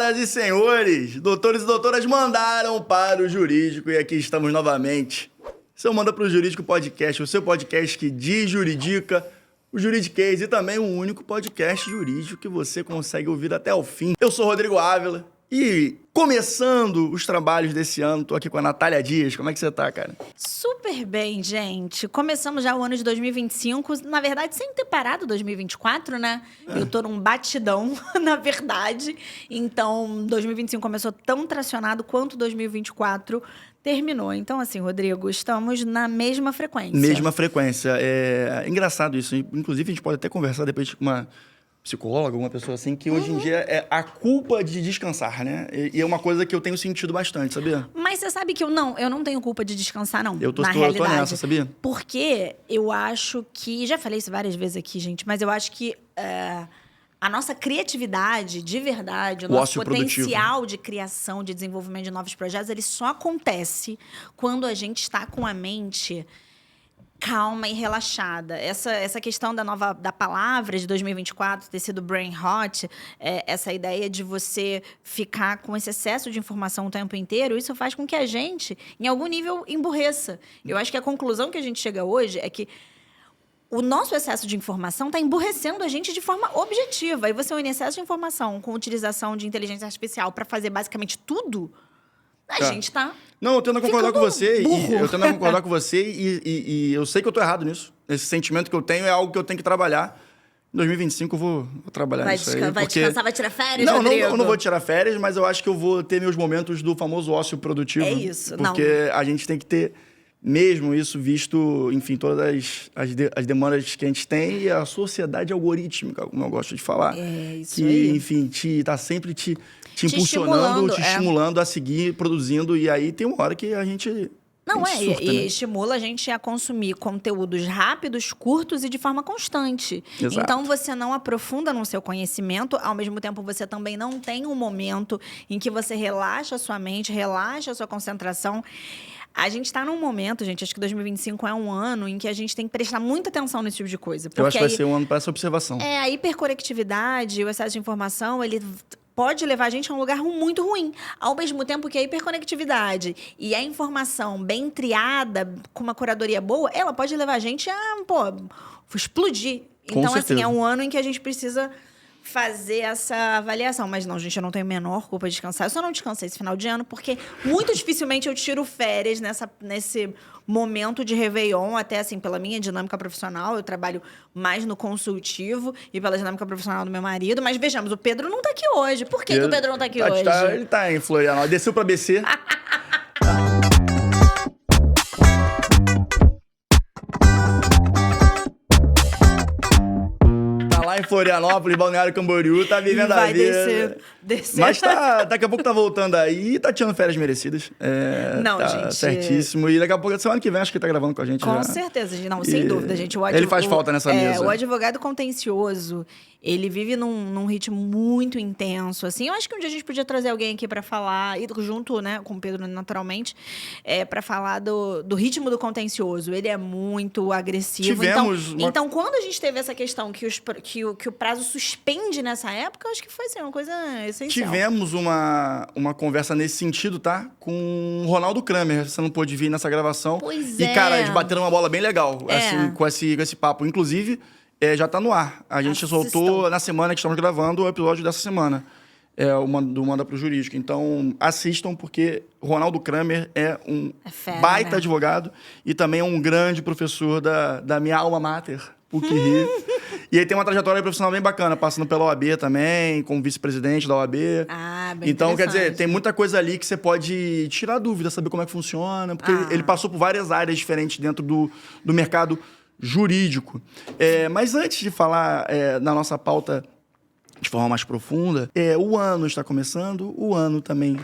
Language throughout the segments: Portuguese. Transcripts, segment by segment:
Senhoras e senhores, doutores e doutoras mandaram para o Jurídico e aqui estamos novamente. Seu Manda para o Jurídico Podcast, o seu podcast que desjuridica o juridiquês e também o único podcast jurídico que você consegue ouvir até o fim. Eu sou Rodrigo Ávila e começando os trabalhos desse ano, tô aqui com a Natália Dias. Como é que você tá, cara? Super bem, gente. Começamos já o ano de 2025, na verdade, sem ter parado 2024, né? Eu tô num batidão, na verdade. Então, 2025 começou tão tracionado quanto 2024 terminou. Então, assim, Rodrigo, estamos na mesma frequência. Mesma frequência. É engraçado isso. Inclusive, a gente pode até conversar depois com uma psicóloga, alguma pessoa assim, que hoje em dia é a culpa de descansar, né? E é uma coisa que eu tenho sentido bastante, sabia? Mas você sabe que eu não tenho culpa de descansar, não. Eu tô nessa, sabia? Porque eu acho que... Já falei isso várias vezes aqui, gente, mas eu acho que a nossa criatividade, de verdade, o nosso potencial de criação, de desenvolvimento de novos projetos, ele só acontece quando a gente está com a mente calma e relaxada. Essa questão da palavra de 2024 ter sido brain rot, essa ideia de você ficar com esse excesso de informação o tempo inteiro, isso faz com que a gente, em algum nível, emburreça. Eu acho que a conclusão que a gente chega hoje é que o nosso excesso de informação está emburrecendo a gente de forma objetiva. E você une excesso de informação com utilização de inteligência artificial para fazer basicamente tudo, a gente está... Não, eu tento concordar com você. Eu tento concordar com você e eu sei que eu tô errado nisso. Esse sentimento que eu tenho é algo que eu tenho que trabalhar. Em 2025 eu vou trabalhar nisso aí. Vai descansar, vai tirar férias, Não, Rodrigo? eu não vou tirar férias, mas eu acho que eu vou ter meus momentos do famoso ócio produtivo. É isso, porque a gente tem que ter mesmo isso visto, enfim, todas as demandas que a gente tem e a sociedade algorítmica, como eu gosto de falar. É isso que, aí. enfim, tá sempre te impulsionando, te estimulando a seguir produzindo. E aí tem uma hora que a gente... Não, surta, e né? estimula a gente a consumir conteúdos rápidos, curtos e de forma constante. Exato. Então, você não aprofunda no seu conhecimento, ao mesmo tempo você também não tem um momento em que você relaxa a sua mente, relaxa a sua concentração. A gente está num momento, gente, acho que 2025 é um ano em que a gente tem que prestar muita atenção nesse tipo de coisa. Eu acho que vai ser um ano para essa observação. A hiperconectividade, o excesso de informação, ele pode levar a gente a um lugar muito ruim. Ao mesmo tempo que a hiperconectividade e a informação bem triada, com uma curadoria boa, ela pode levar a gente a, explodir. Com então, certeza. assim, é um ano em que a gente precisa fazer essa avaliação. Mas não, gente, eu não tenho a menor culpa de descansar. Eu só não descansei esse final de ano, porque muito dificilmente eu tiro férias nesse momento de Réveillon, até assim, pela minha dinâmica profissional. Eu trabalho mais no consultivo e pela dinâmica profissional do meu marido. Mas vejamos, o Pedro não tá aqui hoje. Por que o Pedro não tá aqui hoje? Ele tá em Florianópolis. Desceu pra BC. Lá em Florianópolis, Balneário Camboriú, tá vivendo a vida. Descer. Mas daqui a pouco tá voltando aí e tá tirando férias merecidas. Não, tá gente. Certíssimo. E daqui a pouco, semana que vem, acho que ele tá gravando com a gente. Com já. certeza, gente. Não, sem dúvida, gente. Ele faz falta nessa mesa. O advogado contencioso, ele vive num ritmo muito intenso, assim. Eu acho que um dia a gente podia trazer alguém aqui para falar, e junto, né, com o Pedro, naturalmente, para falar do ritmo do contencioso. Ele é muito agressivo. Então, quando a gente teve essa questão que o prazo suspende nessa época, eu acho que foi assim, uma coisa essencial. Tivemos uma conversa nesse sentido, tá? Com o Ronaldo Kramer. Você não pôde vir nessa gravação. Pois E, cara, eles bateram uma bola bem legal, assim, com esse papo. Inclusive, já tá no ar. A gente soltou na semana que estamos gravando o episódio dessa semana. Do Manda pro Jurídico. Então, assistam, porque Ronaldo Kramer é um baita, né, advogado e também é um grande professor da minha alma mater, PUC-Rio. E ele tem uma trajetória profissional bem bacana, passando pela OAB também, como vice-presidente da OAB. Bem então, quer dizer, tem muita coisa ali que você pode tirar dúvida, saber como é que funciona, porque ele passou por várias áreas diferentes dentro do mercado jurídico. Mas antes de falar na nossa pauta de forma mais profunda, o ano está começando, o ano também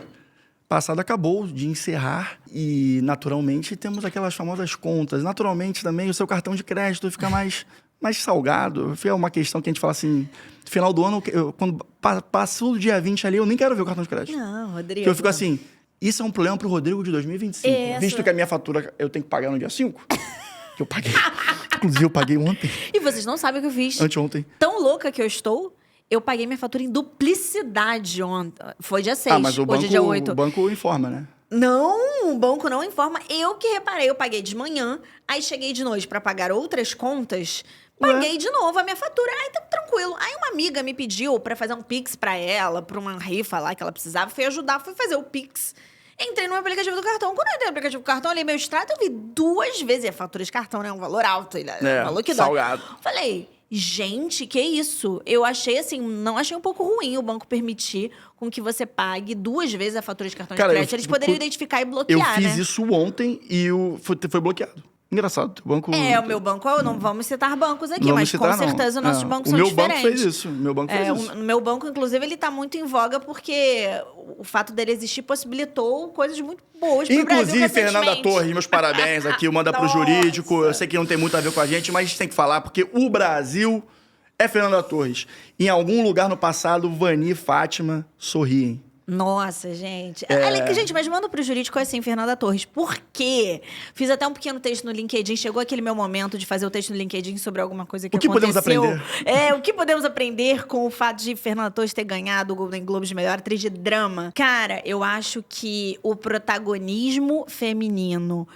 passado acabou de encerrar e, naturalmente, temos aquelas famosas contas. Naturalmente, também, o seu cartão de crédito fica mais salgado. É uma questão que a gente fala assim, no final do ano, quando passou o dia 20 ali, eu nem quero ver o cartão de crédito. Não, Rodrigo. Porque eu fico assim, isso é um problema pro Rodrigo de 2025. Visto que a minha fatura eu tenho que pagar no dia 5, que eu paguei. Inclusive, eu paguei ontem. E vocês não sabem o que eu fiz. Anteontem. Tão louca que eu estou, Eu paguei minha fatura em duplicidade ontem. Foi dia 6, mas hoje é dia 8. O banco informa, né? Não, o banco não informa. Eu que reparei, eu paguei de manhã, aí cheguei de noite pra pagar outras contas, paguei de novo a minha fatura. Aí tá tranquilo. Aí uma amiga me pediu pra fazer um Pix pra ela, pra uma rifa lá que ela precisava. Fui ajudar, fui fazer o Pix. Entrei no aplicativo do cartão. Quando eu entrei no aplicativo do cartão, olhei meu extrato, eu vi 2 vezes. E a fatura de cartão, né? Um valor alto. Um valor que salgado. Dói. Falei, gente, que isso? Eu achei assim, não achei um pouco ruim o banco permitir com que você pague 2 vezes a fatura de cartão de crédito. Eles poderiam identificar e bloquear, Eu fiz isso ontem e foi bloqueado. Engraçado. O banco... o meu banco, não vamos citar bancos aqui, mas com certeza os nossos bancos são diferentes. O meu banco fez isso. O meu banco, inclusive, ele tá muito em voga porque o fato dele existir possibilitou coisas muito boas pro Brasil. Inclusive, Fernanda Torres, meus parabéns aqui, manda pro jurídico. Eu sei que não tem muito a ver com a gente, mas tem que falar, porque o Brasil é Fernanda Torres. Em algum lugar no passado, Vani e Fátima sorriem. Nossa, gente. Gente, mas manda pro jurídico assim, Fernanda Torres. Por quê? Fiz até um pequeno texto no LinkedIn. Chegou aquele meu momento de fazer o texto no LinkedIn sobre alguma coisa que aconteceu. Podemos aprender? O que podemos aprender com o fato de Fernanda Torres ter ganhado o Golden Globe de melhor atriz de drama? Cara, eu acho que o protagonismo feminino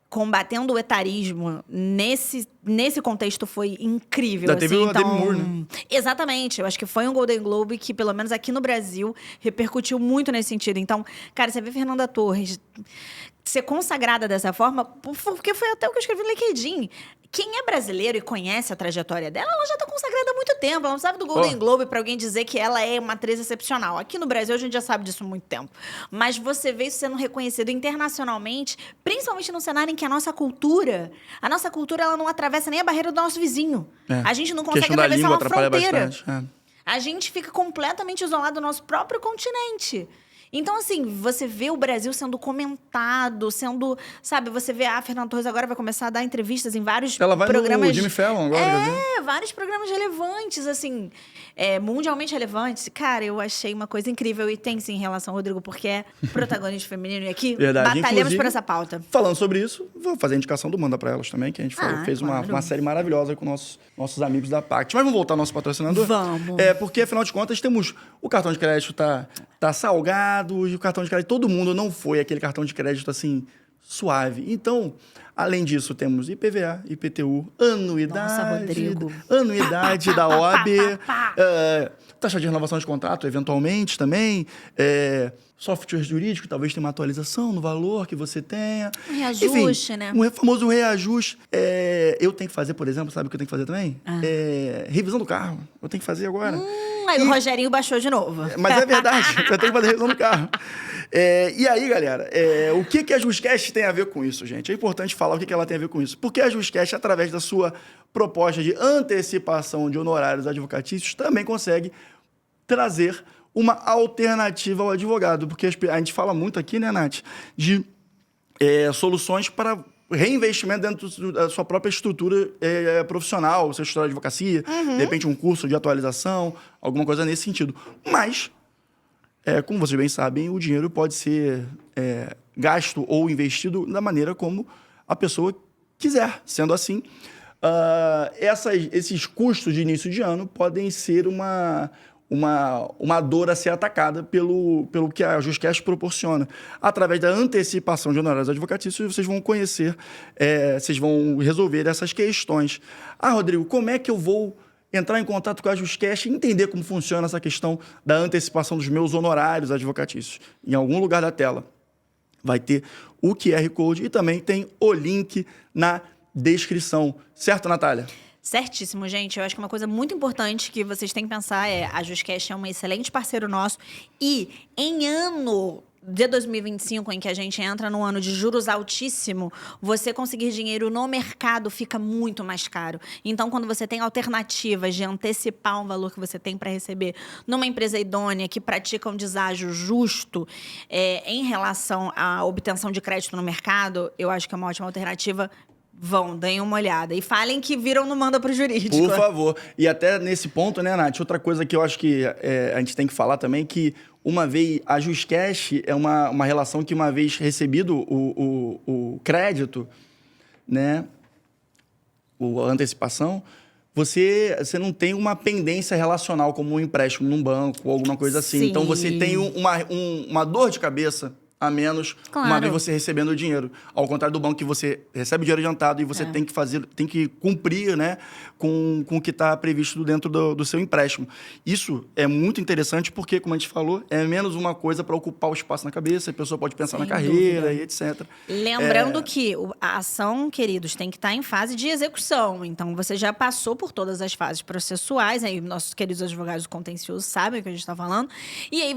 combatendo o etarismo nesse contexto foi incrível. Já teve o Demi Moore, né? Exatamente. Eu acho que foi um Golden Globe que, pelo menos aqui no Brasil, repercutiu muito nesse sentido. Então, cara, você vê Fernanda Torres ser consagrada dessa forma, porque foi até o que eu escrevi no LinkedIn. Quem é brasileiro e conhece a trajetória dela, ela já tá consagrada há muito tempo. Ela não sabe do Golden Globe pra alguém dizer que ela é uma atriz excepcional. Aqui no Brasil, a gente já sabe disso há muito tempo. Mas você vê isso sendo reconhecido internacionalmente, principalmente no cenário em que a nossa cultura ela não atravessa nem a barreira do nosso vizinho. A gente não consegue atravessar uma fronteira. A gente fica completamente isolado do nosso próprio continente. Então, assim, você vê o Brasil sendo comentado, você vê a Fernanda Torres agora vai começar a dar entrevistas em vários programas... Ela vai no Jimmy Fallon agora. Vários programas relevantes, assim, mundialmente relevantes. Cara, eu achei uma coisa incrível e tem sim relação, Rodrigo, porque é protagonista feminino e aqui batalhamos por essa pauta. Falando sobre isso, vou fazer a indicação do Manda Pra Elas também, que a gente fez uma série maravilhosa com nossos amigos da Pact. Mas vamos voltar ao nosso patrocinador? Vamos. Porque, afinal de contas, temos o cartão de crédito tá salgado, e o cartão de crédito, todo mundo não foi aquele cartão de crédito, assim, suave. Então, além disso, temos IPVA, IPTU, anuidade da OAB, taxa de renovação de contrato, eventualmente, também, software jurídico, talvez tenha uma atualização no valor que você tenha. Um reajuste, né? Um famoso reajuste. Eu tenho que fazer, por exemplo, sabe o que eu tenho que fazer também? Revisão do carro. Eu tenho que fazer agora. Aí o Rogerinho baixou de novo. Mas é verdade, eu tenho que fazer revisão do carro. E aí, galera, o que a JustCash tem a ver com isso, gente? É importante falar o que ela tem a ver com isso. Porque a JustCash, através da sua proposta de antecipação de honorários advocatícios, também consegue trazer uma alternativa ao advogado. Porque a gente fala muito aqui, né, Nath, de soluções para reinvestimento dentro da sua própria estrutura profissional, sua estrutura de advocacia, de repente um curso de atualização, alguma coisa nesse sentido. Mas, como vocês bem sabem, o dinheiro pode ser gasto ou investido da maneira como a pessoa quiser. Sendo assim, esses custos de início de ano podem ser uma dor a ser atacada pelo que a JustCash proporciona. Através da antecipação de honorários advocatícios, vocês vão conhecer, vocês vão resolver essas questões. Rodrigo, como é que eu vou entrar em contato com a JustCash e entender como funciona essa questão da antecipação dos meus honorários advocatícios? Em algum lugar da tela vai ter o QR Code e também tem o link na descrição. Certo, Natália? Certíssimo, gente. Eu acho que uma coisa muito importante que vocês têm que pensar a JustCash é um excelente parceiro nosso e em ano de 2025, em que a gente entra num ano de juros altíssimo, você conseguir dinheiro no mercado fica muito mais caro. Então, quando você tem alternativas de antecipar um valor que você tem para receber numa empresa idônea que pratica um deságio justo em relação à obtenção de crédito no mercado, eu acho que é uma ótima alternativa. Deem uma olhada. E falem que viram no Manda Pro Jurídico. Por favor. E até nesse ponto, né, Nath, outra coisa que eu acho que a gente tem que falar também, que uma vez, a JustCash é uma relação que uma vez recebido o crédito, né, a antecipação, você não tem uma pendência relacional como um empréstimo num banco ou alguma coisa assim. Sim. Então, você tem uma dor de cabeça a menos, claro. uma vez você recebendo o dinheiro. Ao contrário do banco, que você recebe o dinheiro adiantado e você tem que cumprir, né, com o que está previsto dentro do seu empréstimo. Isso é muito interessante porque, como a gente falou, é menos uma coisa para ocupar o espaço na cabeça, a pessoa pode pensar na carreira e etc. Lembrando que a ação, queridos, tem que estar em fase de execução. Então, você já passou por todas as fases processuais, aí nossos queridos advogados do contencioso sabem o que a gente está falando, e aí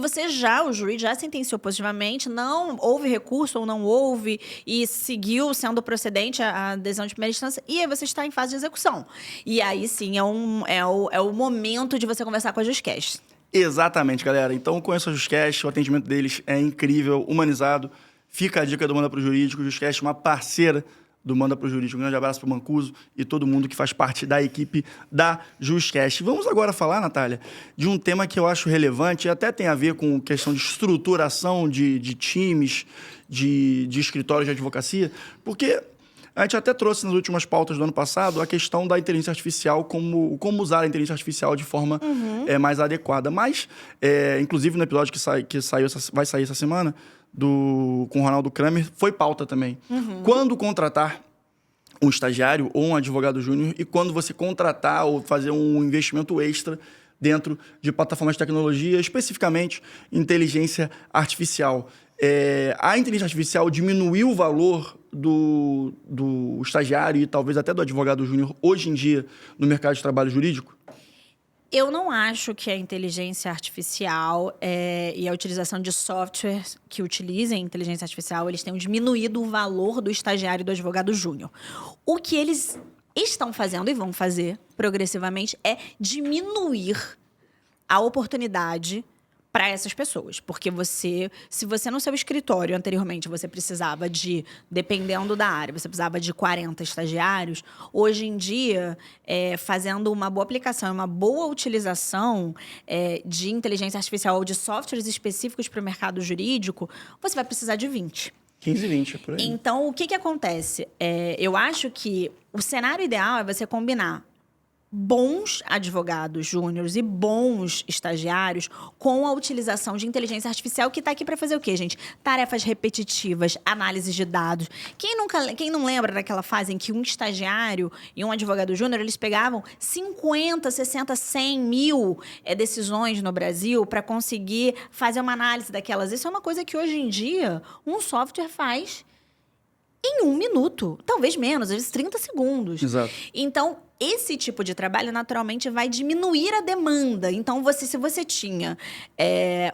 o juiz já sentenciou positivamente, não houve recurso ou não houve, e seguiu sendo procedente a decisão de primeira instância, e aí você está em fase de execução. E aí sim, é o momento de você conversar com a JustCash. Exatamente, galera. Então, conheça a JustCash, o atendimento deles é incrível, humanizado. Fica a dica do Manda Pro Jurídico. A JustCash é uma parceira do Manda Pro Jurídico. Um grande abraço para o Mancuso e todo mundo que faz parte da equipe da JustCash. Vamos agora falar, Natália, de um tema que eu acho relevante e até tem a ver com questão de estruturação de times, de escritórios de advocacia, porque a gente até trouxe nas últimas pautas do ano passado a questão da inteligência artificial, como usar a inteligência artificial de forma mais adequada. Mas, inclusive no episódio vai sair essa semana, com o Ronaldo Kramer, foi pauta também. Quando contratar um estagiário ou um advogado júnior e quando você contratar ou fazer um investimento extra dentro de plataformas de tecnologia, especificamente inteligência artificial. A inteligência artificial diminuiu o valor do estagiário e talvez até do advogado júnior hoje em dia no mercado de trabalho jurídico? Eu não acho que a inteligência artificial e a utilização de softwares que utilizem inteligência artificial, eles tenham diminuído o valor do estagiário e do advogado júnior. O que eles estão fazendo e vão fazer progressivamente é diminuir a oportunidade para essas pessoas. Porque se você no seu escritório anteriormente você precisava dependendo da área, você precisava de 40 estagiários, hoje em dia, fazendo uma boa aplicação, uma boa utilização de inteligência artificial ou de softwares específicos para o mercado jurídico, você vai precisar de 20. 15, 20, por aí. Então, o que acontece? Eu acho que o cenário ideal é você combinar bons advogados júniores e bons estagiários com a utilização de inteligência artificial, que está aqui para fazer o quê, gente? Tarefas repetitivas, análises de dados. Quem não lembra daquela fase em que um estagiário e um advogado júnior, eles pegavam 50, 60, 100 mil decisões no Brasil para conseguir fazer uma análise daquelas? Isso é uma coisa que hoje em dia um software faz em 1 minuto, talvez menos, às vezes 30 segundos. Exato. Então, esse tipo de trabalho, naturalmente, vai diminuir a demanda. Então, se você tinha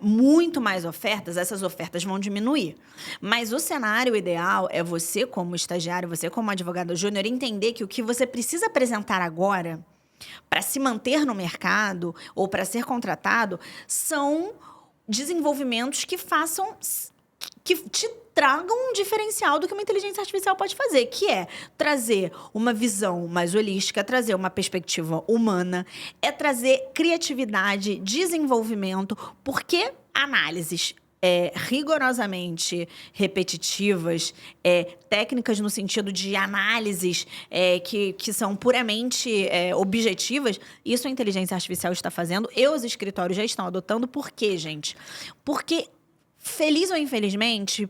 muito mais ofertas, essas ofertas vão diminuir. Mas o cenário ideal é você, como estagiário, você, como advogado júnior, entender que o que você precisa apresentar agora para se manter no mercado ou para ser contratado são desenvolvimentos que te tragam um diferencial do que uma inteligência artificial pode fazer, que é trazer uma visão mais holística, trazer uma perspectiva humana, trazer criatividade, desenvolvimento, porque análises rigorosamente repetitivas, técnicas no sentido de análises que são puramente objetivas, isso a inteligência artificial está fazendo e os escritórios já estão adotando. Por quê, gente? Porque, feliz ou infelizmente,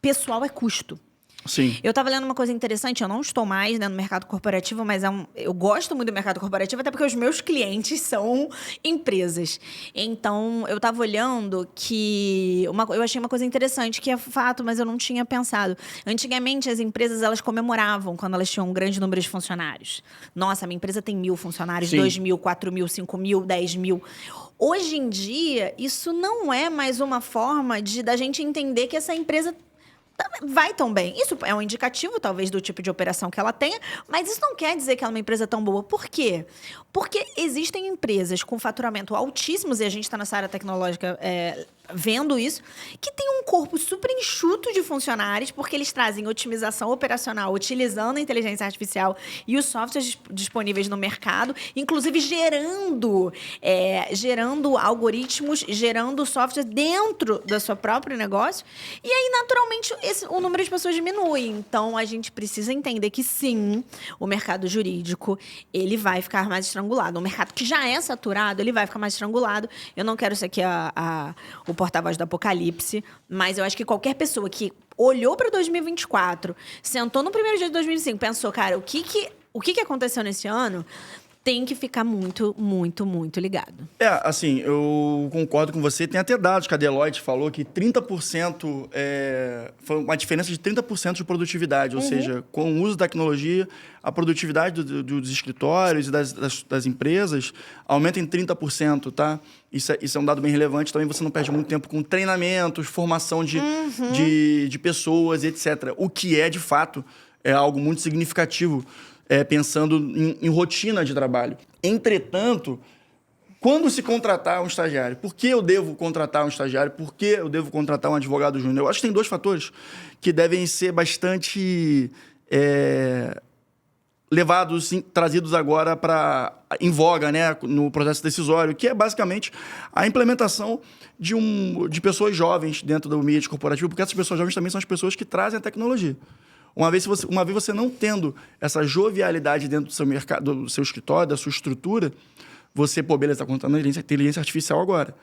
pessoal é custo. Sim. Eu estava lendo uma coisa interessante, eu não estou mais no mercado corporativo, mas eu gosto muito do mercado corporativo, até porque os meus clientes são empresas. Então, eu estava olhando que eu achei uma coisa interessante, que é fato, mas eu não tinha pensado. Antigamente, as empresas, elas comemoravam quando elas tinham um grande número de funcionários. Nossa, minha empresa tem 1.000 funcionários, Sim. 2.000, 4.000, 5.000, 10.000. Hoje em dia, isso não é mais uma forma da gente entender que essa empresa vai tão bem. Isso é um indicativo, talvez, do tipo de operação que ela tenha, mas isso não quer dizer que ela é uma empresa tão boa. Por quê? Porque existem empresas com faturamento altíssimos, e a gente está nessa área tecnológica vendo isso, que tem um corpo super enxuto de funcionários, porque eles trazem otimização operacional utilizando a inteligência artificial e os softwares disponíveis no mercado, inclusive gerando algoritmos, gerando software dentro do seu próprio negócio. E aí, naturalmente, o número de pessoas diminui. Então, a gente precisa entender que, sim, o mercado jurídico ele vai ficar mais estrangulado. O mercado que já é saturado, ele vai ficar mais estrangulado. Eu não quero ser aqui o porta-voz do apocalipse, mas eu acho que qualquer pessoa que olhou para 2024, sentou no primeiro dia de 2025, pensou, cara, o que aconteceu nesse ano, tem que ficar muito, muito, muito ligado. Assim, eu concordo com você. Tem até dados que a Deloitte falou que 30% foi uma diferença de 30% de produtividade. Ou seja, com o uso da tecnologia, a produtividade dos escritórios e das empresas aumenta em 30%, tá? Isso é um dado bem relevante. Também você não perde muito tempo com treinamentos, formação de pessoas, etc. O que de fato, é algo muito significativo. Pensando em rotina de trabalho. Entretanto, quando se contratar um estagiário, por que eu devo contratar um estagiário? Por que eu devo contratar um advogado júnior? Eu acho que tem 2 fatores que devem ser bastante trazidos agora em voga, né, no processo decisório, que é basicamente a implementação de pessoas jovens dentro do ambiente corporativo, porque essas pessoas jovens também são as pessoas que trazem a tecnologia. Uma vez você não tendo essa jovialidade dentro do seu mercado, do seu escritório, da sua estrutura, você, beleza, está contando inteligência artificial agora.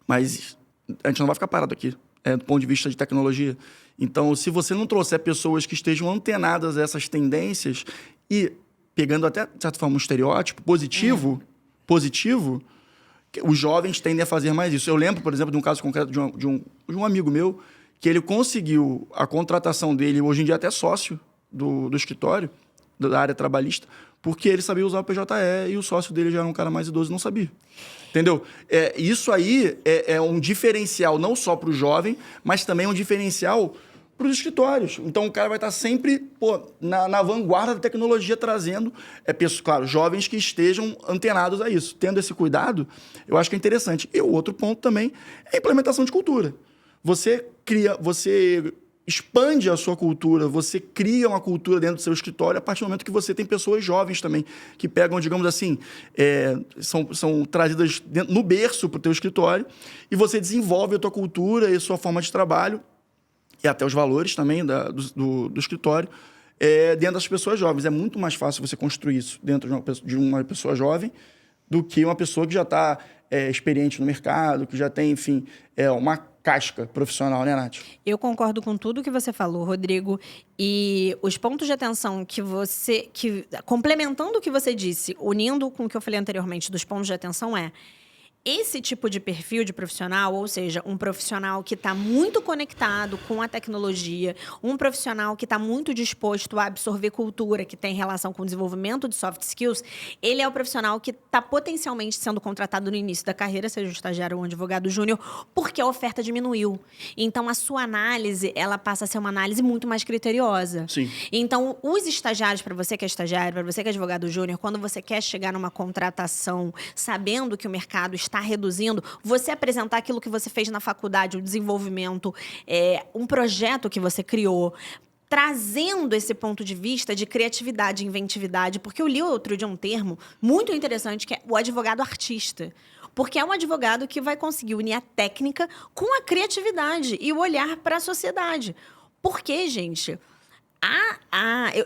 Mas a gente não vai ficar parado aqui, do ponto de vista de tecnologia. Então, se você não trouxer pessoas que estejam antenadas a essas tendências e pegando até, de certa forma, um estereótipo positivo, os jovens tendem a fazer mais isso. Eu lembro, por exemplo, de um caso concreto de um amigo meu, que ele conseguiu a contratação dele, hoje em dia até sócio do escritório, da área trabalhista, porque ele sabia usar o PJE e o sócio dele já era um cara mais idoso e não sabia. Entendeu? Isso aí é um diferencial não só para o jovem, mas também um diferencial para os escritórios. Então, o cara vai estar sempre na vanguarda da tecnologia, trazendo, claro, jovens que estejam antenados a isso. Tendo esse cuidado, eu acho que é interessante. E o outro ponto também é a implementação de cultura. Você expande a sua cultura, você cria uma cultura dentro do seu escritório a partir do momento que você tem pessoas jovens também, que pegam, digamos assim, são trazidas no berço para o teu escritório e você desenvolve a tua cultura e a sua forma de trabalho e até os valores também do escritório dentro das pessoas jovens. É muito mais fácil você construir isso dentro de uma pessoa jovem do que uma pessoa que já está experiente no mercado, que já tem, enfim, uma casca profissional, né, Nath? Eu concordo com tudo que você falou, Rodrigo. E os pontos de atenção complementando o que você disse, unindo com o que eu falei anteriormente dos pontos de atenção esse tipo de perfil de profissional, ou seja, um profissional que está muito conectado com a tecnologia, um profissional que está muito disposto a absorver cultura, que tem relação com o desenvolvimento de soft skills, ele é o profissional que está potencialmente sendo contratado no início da carreira, seja um estagiário ou um advogado júnior, porque a oferta diminuiu. Então, a sua análise, ela passa a ser uma análise muito mais criteriosa. Sim. Então, os estagiários, para você que é estagiário, para você que é advogado júnior, quando você quer chegar numa contratação sabendo que o mercado está reduzindo, você apresentar aquilo que você fez na faculdade, o desenvolvimento, um projeto que você criou, trazendo esse ponto de vista de criatividade, inventividade, porque eu li outro dia um termo muito interessante, que é o advogado artista. Porque é um advogado que vai conseguir unir a técnica com a criatividade e o olhar para a sociedade. Por quê, gente?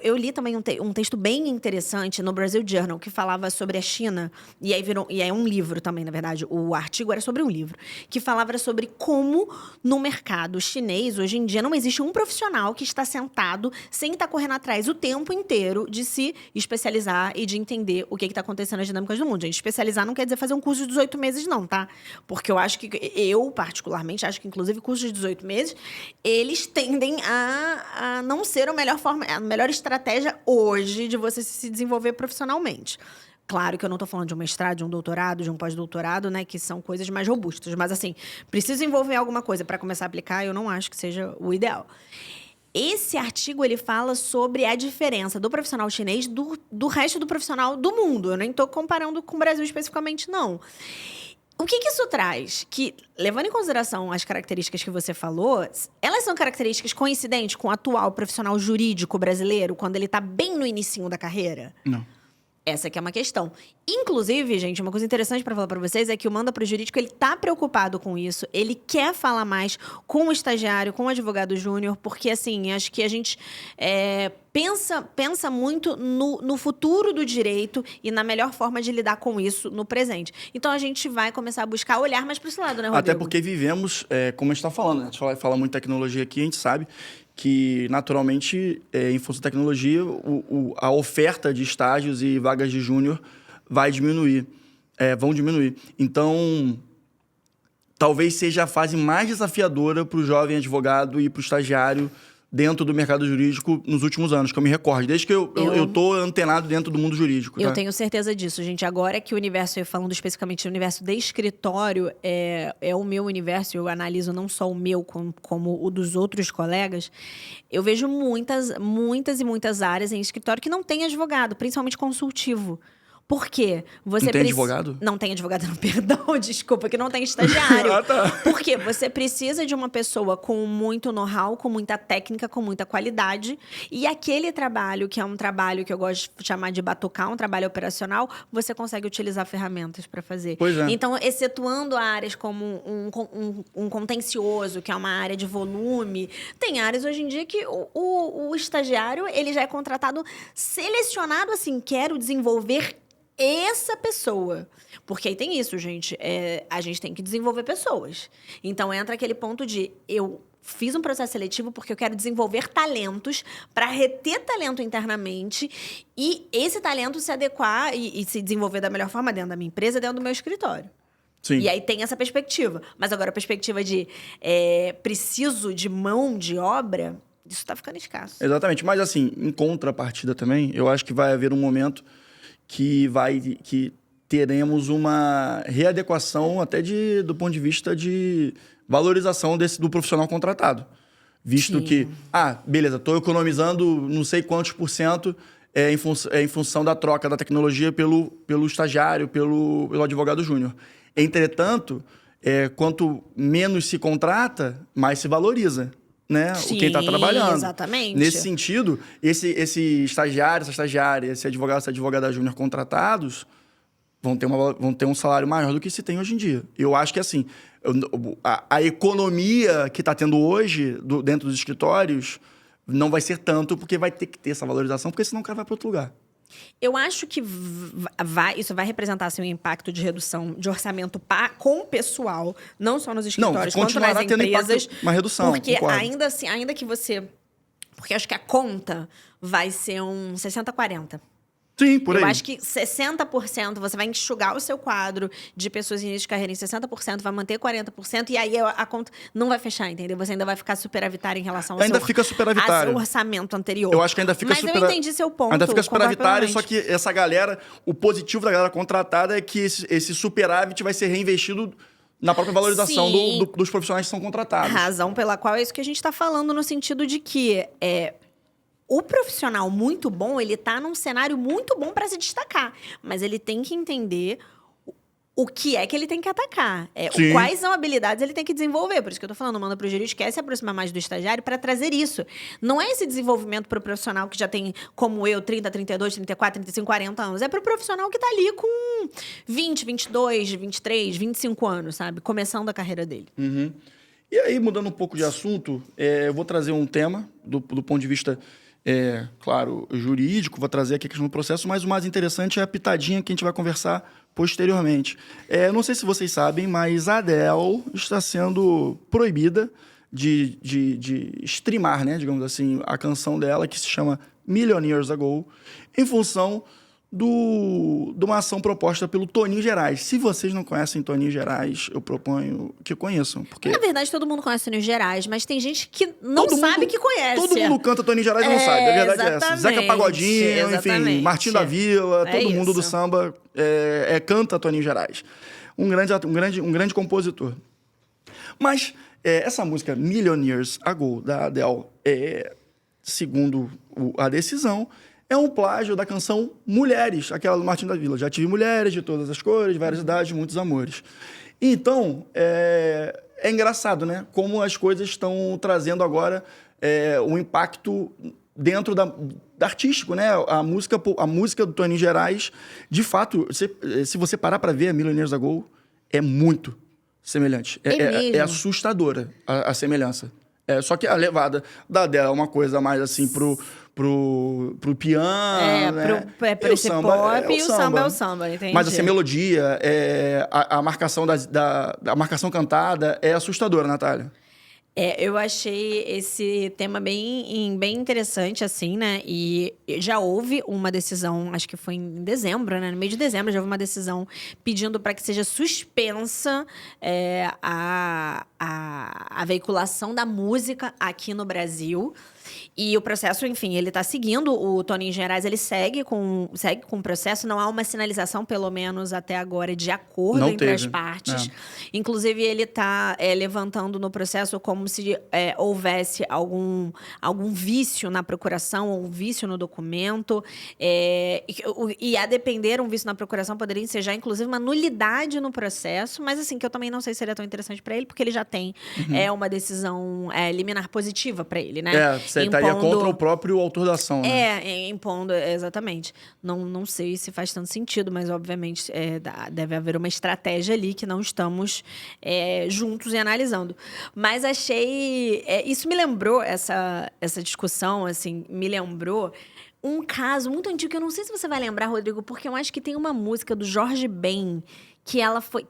Eu li também um texto bem interessante no Brazil Journal que falava sobre a China, e é um livro também, na verdade, o artigo era sobre um livro, que falava sobre como no mercado chinês, hoje em dia, não existe um profissional que está sentado sem estar correndo atrás o tempo inteiro de se especializar e de entender o que está acontecendo nas dinâmicas do mundo. Gente, especializar não quer dizer fazer um curso de 18 meses, não, tá? Porque eu particularmente, acho que inclusive cursos de 18 meses, eles tendem a não ser a melhor estratégia hoje de você se desenvolver profissionalmente. Claro que eu não estou falando de um mestrado, de um doutorado, de um pós-doutorado, né, que são coisas mais robustas. Mas, assim, preciso envolver alguma coisa para começar a aplicar, eu não acho que seja o ideal. Esse artigo, ele fala sobre a diferença do profissional chinês do resto do profissional do mundo. Eu nem estou comparando com o Brasil especificamente, não. O que isso traz? Que, levando em consideração as características que você falou, elas são características coincidentes com o atual profissional jurídico brasileiro, quando ele está bem no inicinho da carreira? Não. Essa que é uma questão. Inclusive, gente, uma coisa interessante para falar para vocês é que o Manda Pro Jurídico, ele tá preocupado com isso. Ele quer falar mais com o estagiário, com o advogado júnior, porque, assim, acho que a gente pensa muito no futuro do direito e na melhor forma de lidar com isso no presente. Então, a gente vai começar a buscar olhar mais para esse lado, né, Rodrigo? Até porque vivemos, como a gente está falando, né? A gente fala muito de tecnologia aqui, a gente sabe que, naturalmente, em função da tecnologia, a oferta de estágios e vagas de júnior vão diminuir. Então, talvez seja a fase mais desafiadora para o jovem advogado e para o estagiário dentro do mercado jurídico nos últimos anos, que eu me recordo. Desde que eu tô antenado dentro do mundo jurídico. Eu tenho certeza disso, gente. Agora que o universo, falando especificamente do universo de escritório, é o meu universo, eu analiso não só o meu, como o dos outros colegas, eu vejo muitas e muitas áreas em escritório que não tem advogado, principalmente consultivo. Por quê? Não tem advogado? Não tem advogado, não, perdão, desculpa, que não tem estagiário. Tá. Porque você precisa de uma pessoa com muito know-how, com muita técnica, com muita qualidade. E aquele trabalho, que é um trabalho que eu gosto de chamar de batucar, um trabalho operacional, você consegue utilizar ferramentas para fazer. Pois é. Então, excetuando áreas como um contencioso, que é uma área de volume, tem áreas hoje em dia que o estagiário, ele já é contratado, selecionado assim, quero desenvolver essa pessoa. Porque aí tem isso, gente. A gente tem que desenvolver pessoas. Então, entra aquele ponto de eu fiz um processo seletivo porque eu quero desenvolver talentos para reter talento internamente e esse talento se adequar e se desenvolver da melhor forma dentro da minha empresa, dentro do meu escritório. Sim. E aí tem essa perspectiva. Mas agora a perspectiva de preciso de mão de obra, isso tá ficando escasso. Exatamente. Mas, assim, em contrapartida também, eu acho que vai haver um momento que teremos uma readequação até do ponto de vista de valorização do profissional contratado. Visto Sim. que, beleza, estou economizando não sei quantos % em função da troca da tecnologia pelo estagiário, pelo advogado júnior. Entretanto, quanto menos se contrata, mais se valoriza. Né? Sim, quem está trabalhando. Exatamente. Nesse sentido, esse estagiário, essa estagiária, esse advogado, essa advogada júnior contratados vão ter um salário maior do que se tem hoje em dia. Eu acho que, assim, a economia que está tendo hoje dentro dos escritórios não vai ser tanto, porque vai ter que ter essa valorização, porque senão o cara vai para outro lugar. Eu acho que isso vai representar assim, um impacto de redução de orçamento com o pessoal, não só nos escritórios, quanto nas empresas. Uma redução, porque concordo. ainda que você... Porque acho que a conta vai ser um 60-40. Sim, por aí. Eu acho que 60% você vai enxugar o seu quadro de pessoas em início de carreira em 60%, vai manter 40%, e aí a conta não vai fechar, entendeu? Você ainda vai ficar superavitário em relação ao seu orçamento anterior. Eu acho que ainda fica Mas eu entendi seu ponto. Ainda fica superavitário, só que essa galera, o positivo da galera contratada é que esse superávit vai ser reinvestido na própria valorização dos profissionais que são contratados. A razão pela qual é isso que a gente está falando, no sentido de que o profissional muito bom, ele tá num cenário muito bom para se destacar. Mas ele tem que entender o que é que ele tem que atacar. Quais são habilidades ele tem que desenvolver. Por isso que eu tô falando, Manda Pro Jurídico quer se aproximar mais do estagiário para trazer isso. Não é esse desenvolvimento para o profissional que já tem, como eu, 30, 32, 34, 35, 40 anos. É para o profissional que tá ali com 20, 22, 23, 25 anos, sabe? Começando a carreira dele. Uhum. E aí, mudando um pouco de assunto, eu vou trazer um tema do ponto de vista... claro, jurídico, vou trazer aqui a questão do processo, mas o mais interessante é a pitadinha que a gente vai conversar posteriormente. Não sei se vocês sabem, mas a Adele está sendo proibida de streamar, né, digamos assim, a canção dela, que se chama Million Years Ago, em função de uma ação proposta pelo Toninho Gerais. Se vocês não conhecem Toninho Gerais, eu proponho que conheçam. Porque... Na verdade, todo mundo conhece Toninho Gerais, mas tem gente que não sabe que conhece. Todo mundo canta Toninho Gerais e não sabe, a verdade é essa. Zeca Pagodinho, enfim, Martinho da Vila, todo mundo do samba canta Toninho Gerais. Um grande compositor. Mas essa música Million Years Ago, da Adele, segundo a decisão, é um plágio da canção Mulheres, aquela do Martinho da Vila. Já tive mulheres de todas as cores, de várias idades, muitos amores. Então, é engraçado, né? Como as coisas estão trazendo agora um impacto dentro da artístico, né? A música do Toninho Gerais, de fato, se você parar para ver a Million Years Ago, é muito semelhante. É assustadora a semelhança. Só que a levada da dela é uma coisa mais assim pro piano, né? Pra esse pop, e o samba é o samba, entendi. Mas assim, a melodia, a marcação a marcação cantada é assustadora, Natália. Eu achei esse tema bem interessante, assim, né? E já houve uma decisão, acho que foi em dezembro, né? No meio de dezembro já houve uma decisão pedindo para que seja suspensa a veiculação da música aqui no Brasil. E o processo, enfim, ele está seguindo. O Toninho Gerais, ele segue com o processo. Não há uma sinalização, pelo menos até agora, de acordo entre as partes. Inclusive, ele está levantando no processo como se houvesse algum vício na procuração ou um vício no documento. E a depender, um vício na procuração poderia ensejar, inclusive, uma nulidade no processo. Mas, assim, que eu também não sei se seria tão interessante para ele, porque ele já tem uma decisão liminar positiva para ele, né? Você estaria contra o próprio autor da ação, né? Impondo, exatamente. Não sei se faz tanto sentido, mas, obviamente, deve haver uma estratégia ali que não estamos juntos e analisando. Mas achei... isso me lembrou, essa discussão, assim, me lembrou um caso muito antigo, que eu não sei se você vai lembrar, Rodrigo, porque eu acho que tem uma música do Jorge Ben que ela foi,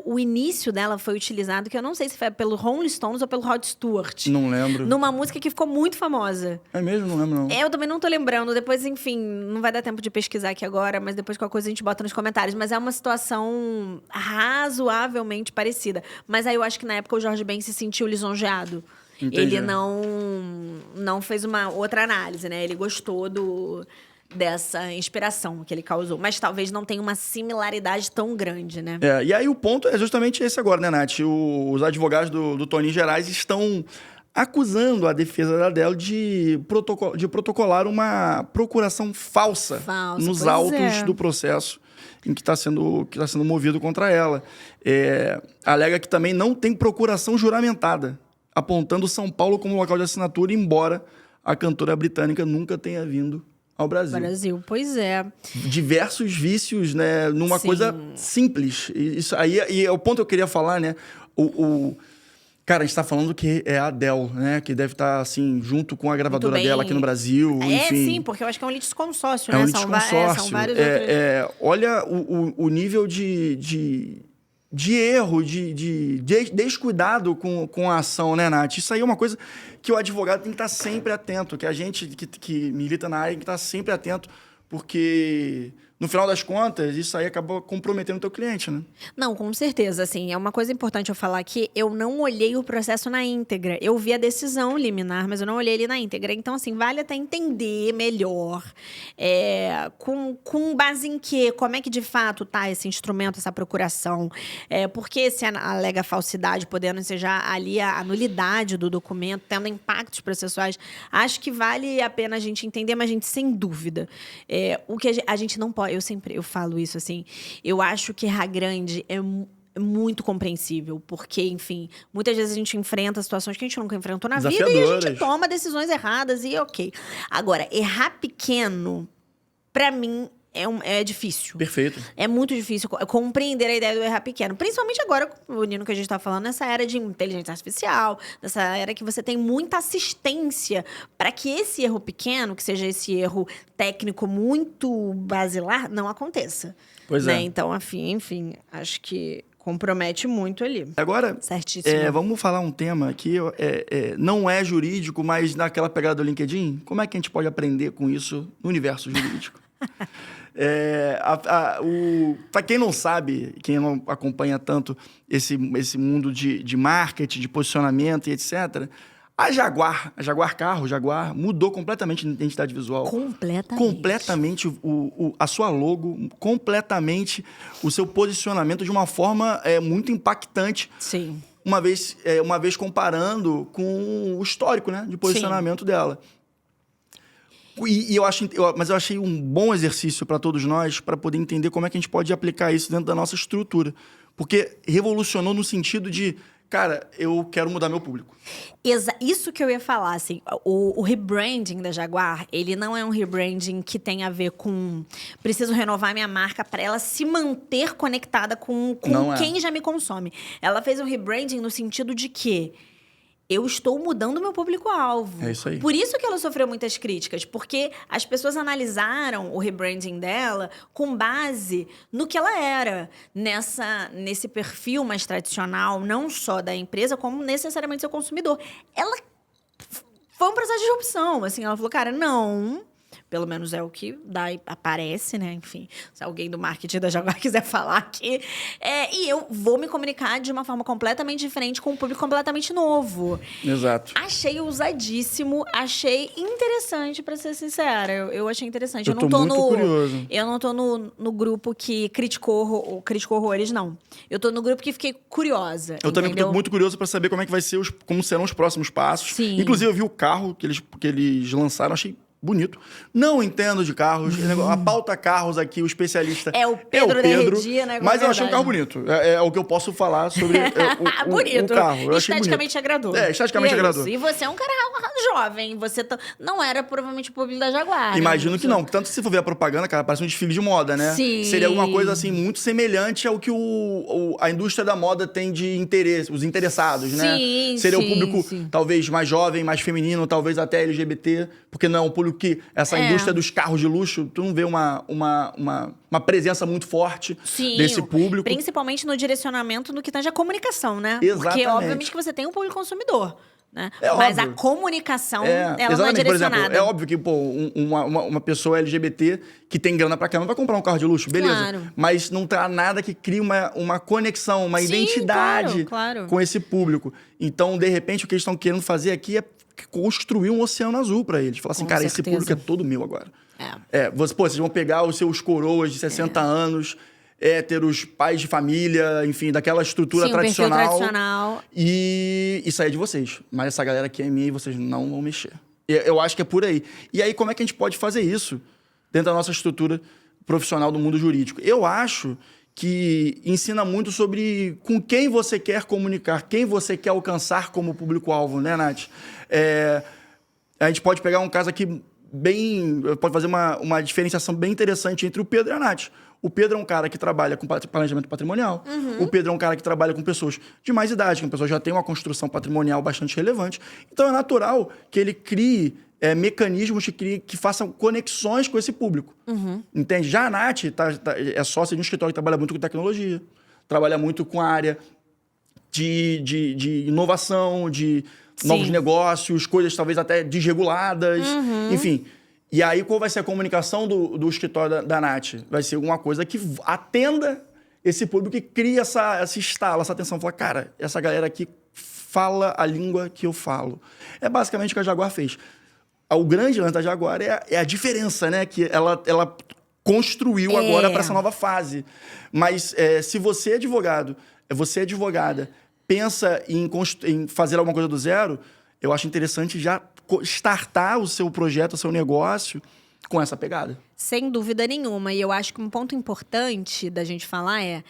o início dela foi utilizado, que eu não sei se foi pelo Rolling Stones ou pelo Rod Stewart. Não lembro. Numa música que ficou muito famosa. É mesmo? Não lembro, não. Eu também não tô lembrando. Depois, enfim, não vai dar tempo de pesquisar aqui agora, mas depois qualquer coisa a gente bota nos comentários. Mas é uma situação razoavelmente parecida. Mas aí eu acho que na época o Jorge Ben se sentiu lisonjeado. Entendi. Ele não fez uma outra análise, né? Ele gostou dessa inspiração que ele causou. Mas talvez não tenha uma similaridade tão grande, né? E aí o ponto é justamente esse agora, né, Nath? Os advogados do Toninho Gerais estão acusando a defesa da Adele de protocolar uma procuração falsa nos autos do processo em que está sendo movido contra ela. Alega que também não tem procuração juramentada, apontando São Paulo como local de assinatura, embora a cantora britânica nunca tenha vindo ao Brasil. Pois é. Diversos vícios, né? Numa coisa simples. Isso aí, e é o ponto que eu queria falar, né? Cara, a gente tá falando que é a Adele, né? Que deve estar, assim, junto com a gravadora dela aqui no Brasil. Enfim. Sim, porque eu acho que é um litisconsórcio, né? É um litisconsórcio. São vários outros... olha o nível de erro, de descuidado com a ação, né, Nath? Isso aí é uma coisa que o advogado tem que estar sempre atento, que a gente que milita na área tem que estar sempre atento, porque, no final das contas, isso aí acaba comprometendo o teu cliente, né? Não, com certeza. Assim, é uma coisa importante eu falar que eu não olhei o processo na íntegra. Eu vi a decisão liminar, mas eu não olhei ele na íntegra. Então, assim, vale até entender melhor com base em quê? Como é que, de fato, tá esse instrumento, essa procuração? Porque se alega falsidade, podendo ensejar ali a nulidade do documento, tendo impactos processuais, acho que vale a pena a gente entender, mas, gente, sem dúvida. O que a gente não pode... Eu falo isso, assim. Eu acho que errar grande é muito compreensível, porque, enfim, muitas vezes a gente enfrenta situações que a gente nunca enfrentou na vida e a gente toma decisões erradas e ok. Agora, errar pequeno, pra mim, é difícil. Perfeito. É muito difícil compreender a ideia do errar pequeno. Principalmente agora, o Nino, que a gente tá falando, nessa era de inteligência artificial, nessa era que você tem muita assistência para que esse erro pequeno, que seja esse erro técnico muito basilar, não aconteça. Pois é. Então, enfim, acho que compromete muito ali. Agora, certíssimo. Vamos falar um tema que não é jurídico, mas naquela pegada do LinkedIn. Como é que a gente pode aprender com isso no universo jurídico? Para quem não sabe, quem não acompanha tanto esse mundo de marketing, de posicionamento e etc., a Jaguar Carro, mudou completamente a identidade visual. Completamente a sua logo, completamente o seu posicionamento de uma forma muito impactante. Sim. Uma vez comparando com o histórico, né, de posicionamento dela. Mas eu achei um bom exercício para todos nós, para poder entender como é que a gente pode aplicar isso dentro da nossa estrutura. Porque revolucionou no sentido de, cara, eu quero mudar meu público. Isso que eu ia falar, assim, o rebranding da Jaguar, ele não é um rebranding que tem a ver com preciso renovar minha marca para ela se manter conectada com quem já me consome. Ela fez um rebranding no sentido de que eu estou mudando meu público-alvo. É isso aí. Por isso que ela sofreu muitas críticas, porque as pessoas analisaram o rebranding dela com base no que ela era, nesse perfil mais tradicional, não só da empresa, como necessariamente seu consumidor. Ela foi um processo de disrupção, assim, ela falou, cara, não... Pelo menos é o que aparece, né? Enfim, se alguém do marketing da Jaguar quiser falar aqui. E eu vou me comunicar de uma forma completamente diferente com um público completamente novo. Exato. Achei ousadíssimo, achei interessante, pra ser sincera. Eu achei interessante. Eu tô muito curioso. Eu não tô no grupo que criticou horrores, não. Eu tô no grupo que fiquei curiosa. Eu também tô muito curioso pra saber como é que vai ser como serão os próximos passos. Sim. Inclusive, eu vi o carro que eles lançaram, achei bonito. Não entendo de carros. A pauta carros aqui, o especialista é o Pedro. Derredia, né? Mas eu achei um carro bonito. É o que eu posso falar sobre o carro. Eu achei esteticamente agradou. Esteticamente agradou. E você é um cara jovem. Você não era provavelmente o público da Jaguar. Imagino que não. Tanto que se for ver a propaganda, cara, parece um desfile de moda, né? Sim. Seria alguma coisa assim muito semelhante ao que a indústria da moda tem de interesse, os interessados, né? Seria o público talvez mais jovem, mais feminino, talvez até LGBT, porque não é um público que essa indústria dos carros de luxo, tu não vê uma presença muito forte desse público. Principalmente no direcionamento no que tange a comunicação, né? Exatamente. Porque, obviamente, que você tem um público consumidor. Né? Mas óbvio. A comunicação, ela exatamente. não é direcionada. Por exemplo, é óbvio que uma pessoa LGBT que tem grana pra caramba vai comprar um carro de luxo, beleza. Claro. Mas não tá nada que crie uma conexão, uma identidade com esse público. Então, de repente, o que eles estão querendo fazer aqui é construir um oceano azul pra eles. Falar assim, cara, esse público é todo meu agora. Vocês vão pegar os seus coroas de 60 anos... héteros, pais de família, enfim, daquela estrutura tradicional. Perfil tradicional. E sair de vocês. Mas essa galera aqui é minha e vocês não vão mexer. Eu acho que é por aí. E aí, como é que a gente pode fazer isso dentro da nossa estrutura profissional do mundo jurídico? Eu acho que ensina muito sobre com quem você quer comunicar, quem você quer alcançar como público-alvo, né, Nath? A gente pode pegar um caso aqui pode fazer uma diferenciação bem interessante entre o Pedro e a Nath. O Pedro é um cara que trabalha com planejamento patrimonial. O Pedro é um cara que trabalha com pessoas de mais idade, que a pessoa já tem uma construção patrimonial bastante relevante. Então, é natural que ele crie mecanismos que façam conexões com esse público. Entende? Já a Nath é sócia de um escritório que trabalha muito com tecnologia, trabalha muito com a área de inovação, de novos negócios, coisas talvez até desreguladas, enfim... E aí, qual vai ser a comunicação do escritório da Nath? Vai ser alguma coisa que atenda esse público e cria essa atenção. Fala, cara, essa galera aqui fala a língua que eu falo. É basicamente o que a Jaguar fez. O grande lance da Jaguar é a diferença, né? Que ela construiu agora para essa nova fase. Mas se você é advogado, você é advogada, pensa em fazer alguma coisa do zero, eu acho interessante já startar o seu projeto, o seu negócio com essa pegada. Sem dúvida nenhuma. E eu acho que um ponto importante da gente falar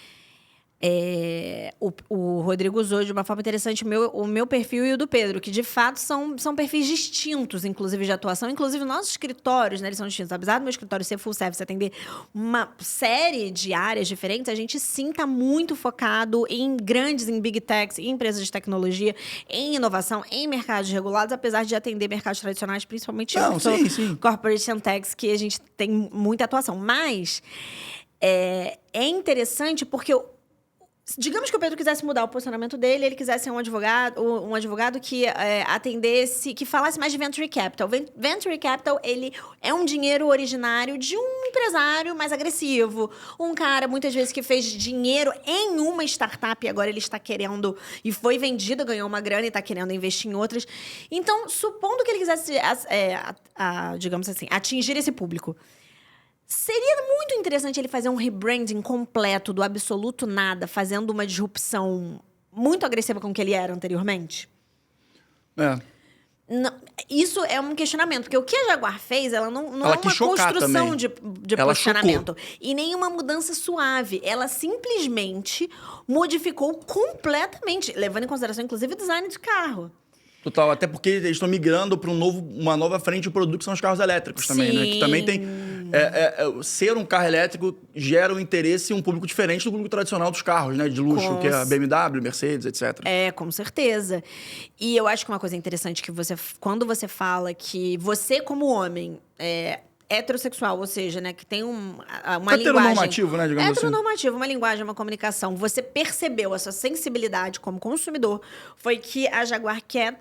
o Rodrigo usou de uma forma interessante o meu perfil e o do Pedro, que de fato são perfis distintos, inclusive de atuação. Inclusive, nossos escritórios, né, eles são distintos. Apesar do meu escritório ser full service, atender uma série de áreas diferentes, a gente sim tá muito focado em big techs, em empresas de tecnologia, em inovação, em mercados regulados, apesar de atender mercados tradicionais, principalmente corporation techs, que a gente tem muita atuação. Mas é interessante porque digamos que o Pedro quisesse mudar o posicionamento dele, ele quisesse ser um advogado que atendesse, que falasse mais de venture capital. Venture capital, ele é um dinheiro originário de um empresário mais agressivo. Um cara, muitas vezes, que fez dinheiro em uma startup e agora ele está querendo, e foi vendido, ganhou uma grana e está querendo investir em outras. Então, supondo que ele quisesse, digamos assim, atingir esse público, seria muito interessante ele fazer um rebranding completo do absoluto nada, fazendo uma disrupção muito agressiva com o que ele era anteriormente? Não, isso é um questionamento, porque o que a Jaguar fez, ela não é uma construção de posicionamento. E nenhuma mudança suave. Ela simplesmente modificou completamente, levando em consideração, inclusive, o design de carro. Total, até porque eles estão migrando para uma nova frente de produto, que são os carros elétricos também, né? Que também tem... ser um carro elétrico gera um interesse em um público diferente do público tradicional dos carros, né? De luxo, que é a BMW, Mercedes, etc. Com certeza. E eu acho que uma coisa interessante que quando você fala que você, como homem, heterossexual, ou seja, né, que tem uma linguagem... Heteronormativo, né, digamos heteronormativo, uma linguagem, uma comunicação. Você percebeu a sua sensibilidade como consumidor, foi que a Jaguar quer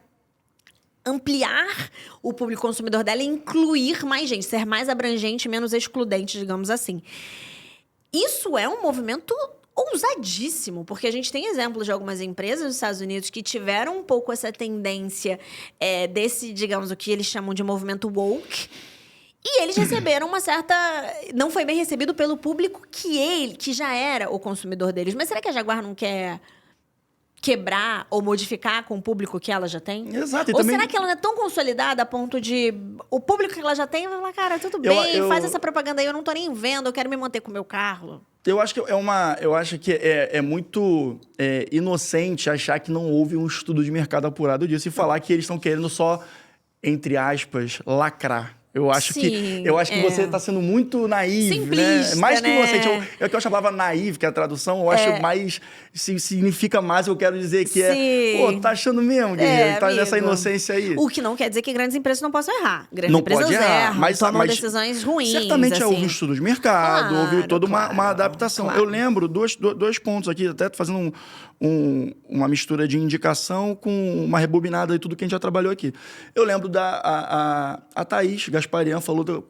ampliar o público consumidor dela e incluir mais gente, ser mais abrangente, menos excludente, digamos assim. Isso é um movimento ousadíssimo, porque a gente tem exemplos de algumas empresas dos Estados Unidos que tiveram um pouco essa tendência desse, digamos, o que eles chamam de movimento woke, e eles receberam uma certa... Não foi bem recebido pelo público que já era o consumidor deles. Mas será que a Jaguar não quer quebrar ou modificar com o público que ela já tem? Exato. Ou também... será que ela não é tão consolidada a ponto de... O público que ela já tem vai falar, cara, tudo bem, faz essa propaganda aí, eu não tô nem vendo, eu quero me manter com o meu carro. Eu acho que é muito inocente achar que não houve um estudo de mercado apurado disso e falar que eles estão querendo só, entre aspas, lacrar. Eu acho que você está sendo muito naive, simplista, né? Mais que né? inocente. É o que eu chamava naive, que é a tradução. Eu acho mais... significa mais, eu quero dizer que tá achando mesmo, guerreiro? Tá nessa inocência aí. O que não quer dizer que grandes empresas não possam errar. Grandes empresas erram, tomam decisões ruins. Certamente houve um estudo de mercado, houve toda uma adaptação. Claro. Eu lembro dois pontos aqui, até fazendo uma mistura de indicação com uma rebobinada de tudo que a gente já trabalhou aqui. Eu lembro a Thaís Gasparian falou do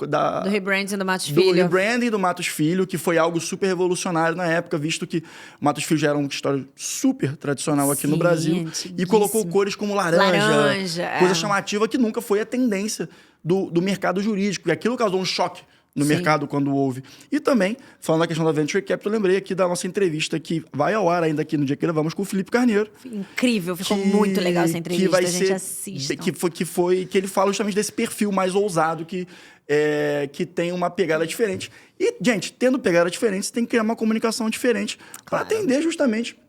rebranding do Matos Filho. Do rebranding do Matos Filho, que foi algo super revolucionário na época, visto que o Matos Filho já era uma história super tradicional aqui no Brasil. E colocou cores como laranja coisa chamativa que nunca foi a tendência do mercado jurídico. E aquilo causou um choque no mercado quando houve. E também, falando da questão da Venture Capital, eu lembrei aqui da nossa entrevista que vai ao ar ainda aqui no dia que gravamos com o Felipe Carneiro. Incrível, ficou muito legal essa entrevista, a gente assiste. Que ele fala justamente desse perfil mais ousado que tem uma pegada diferente. E, gente, tendo pegada diferente, você tem que criar uma comunicação diferente para atender justamente